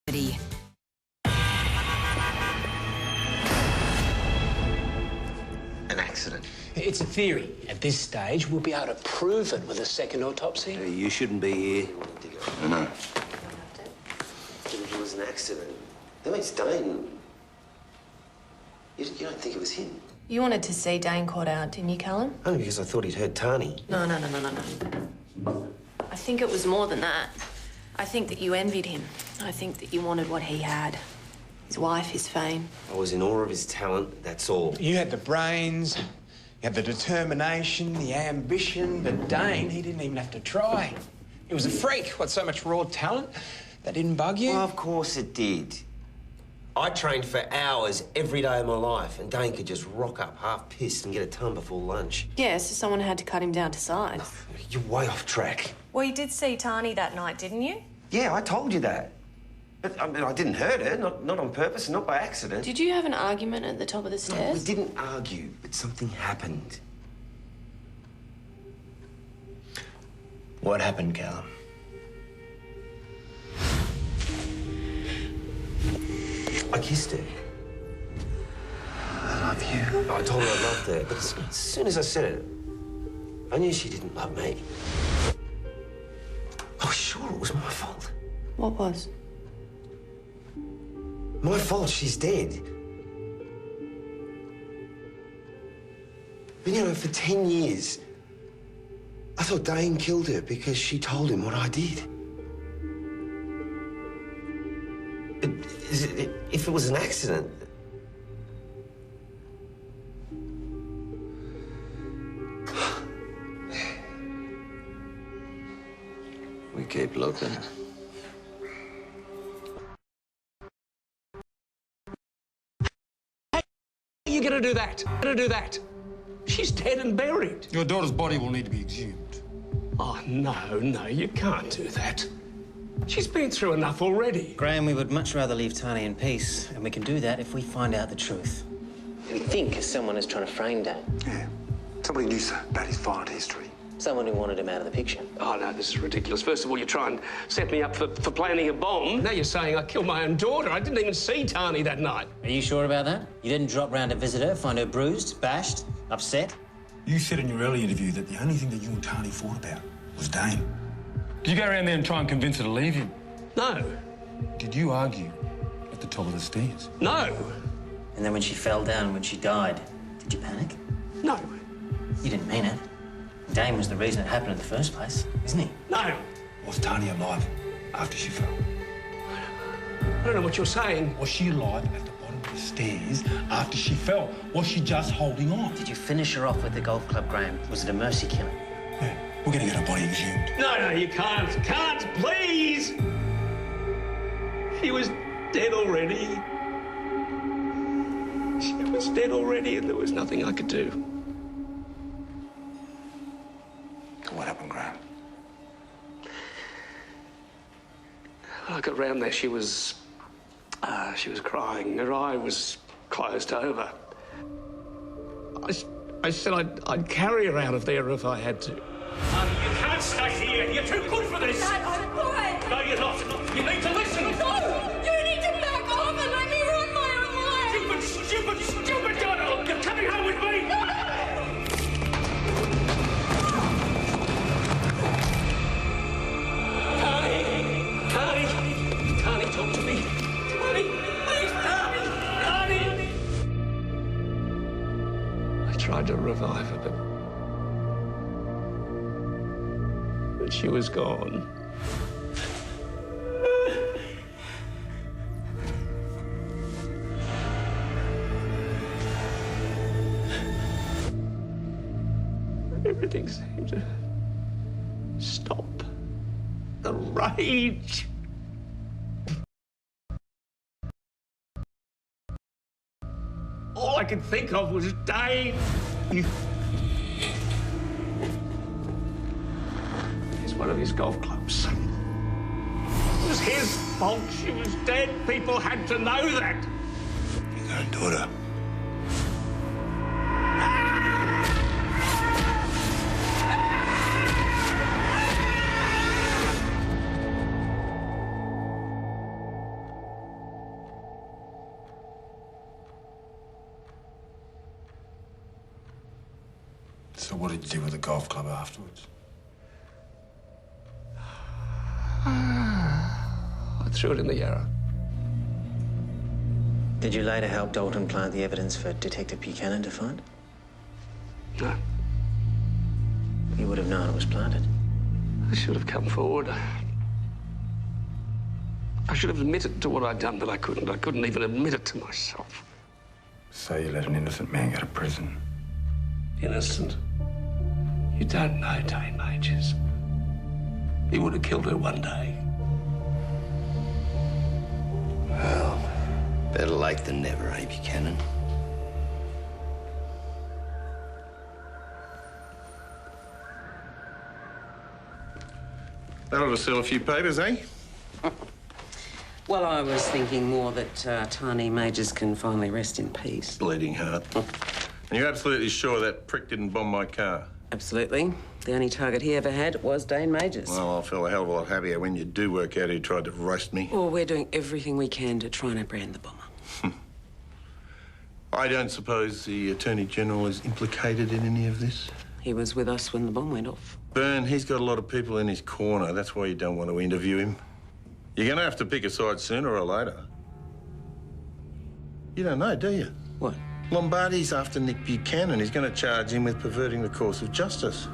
An accident. It's a theory. At this stage, we'll be able to prove it with a second autopsy. You shouldn't be here. I know. It was an accident. That means Dane. You don't think it was him? You wanted to see Dane caught out, didn't you, Callum? Only because I thought he'd hurt Tani. No. I think it was more than that. I think that you envied him. I think that you wanted what he had. His wife, his fame. I was in awe of his talent, that's all. You had the brains, you had the determination, the ambition, but Dane, he didn't even have to try. He was a freak. What, so much raw talent? That didn't bug you? Well, of course it did. I trained for hours every day of my life, and Dane could just rock up half pissed and get a ton before lunch. Yeah, so someone had to cut him down to size. You're way off track. Well, you did see Tani that night, didn't you? Yeah, I told you that. But, I mean, I didn't hurt her, not on purpose and not by accident. Did you have an argument at the top of the No, stairs? we didn't argue, but something happened. What happened, Callum? I kissed her. I love you. I told her I loved her, but as soon as I said it, I knew she didn't love me. I was sure it was my fault. What was? My fault, she's dead. But, you know, for 10 years, I thought Dane killed her because she told him what I did. If it was an accident... We keep looking. You're gonna do that. She's dead and buried. Your daughter's body will need to be exhumed. Oh, no, you can't do that. She's been through enough already. Graham, we would much rather leave Tani in peace, and we can do that if we find out the truth. We think someone is trying to frame Dane. Yeah. Somebody knew about his violent history. Someone who wanted him out of the picture. Oh, no, this is ridiculous. First of all, you try and set me up for planning a bomb. Now you're saying I killed my own daughter. I didn't even see Tani that night. Are you sure about that? You didn't drop round to visit her, find her bruised, bashed, upset? You said in your earlier interview that the only thing that you and Tani fought about was Dane. Did you go around there and try and convince her to leave him? No. Did you argue at the top of the stairs? No. And then when she fell down and when she died, did you panic? No. You didn't mean it. Dane was the reason it happened in the first place, isn't he? No. Was Tani alive after she fell? I don't know what you're saying. Was she alive at the bottom of the stairs after she fell? Was she just holding on? Did you finish her off with the golf club, Graham? Was it a mercy killing? Yeah, we're going to get her body exhumed. No, you can't. Can't, please. She was dead already. She was dead already, and there was nothing I could do. What happened, Graham? When I got round there, she was crying. Her eye was closed over. I said I'd carry her out of there if I had to. You can't stay here. You're too good for this. Dad, I'm fine. No, you're not. You need to listen. No! You need to back off and let me run my own life! Stupid girl! You're coming home with me! No! Tani, talk to me. Tani, please, Tani! I tried to revive her, but she was gone. Everything seemed to stop. The rage. All I could think of was Dane. It's one of his golf clubs. It was his fault. She was dead. People had to know that. His own daughter. So what did you do with the golf club afterwards? I threw it in the Yarra. Did you later help Dalton plant the evidence for Detective Buchanan to find? No. You would have known it was planted. I should have come forward. I should have admitted to what I'd done, but I couldn't. I couldn't even admit it to myself. So you let an innocent man go to prison? Innocent? You don't know Dame Majors. He would have killed her one day. Well, better late than never, eh, Buchanan? That ought to sell a few papers, eh? Well, I was thinking more that Tiny Majors can finally rest in peace. Bleeding heart. And you're absolutely sure that prick didn't bomb my car? Absolutely. The only target he ever had was Dane Majors. Well, I'll feel a hell of a lot happier when you do work out who tried to roast me. Well, we're doing everything we can to try and apprehend the bomber. I don't suppose the Attorney General is implicated in any of this? He was with us when the bomb went off. Byrne, he's got a lot of people in his corner. That's why you don't want to interview him. You're going to have to pick a side sooner or later. You don't know, do you? What? Lombardi's after Nick Buchanan. He's going to charge him with perverting the course of justice.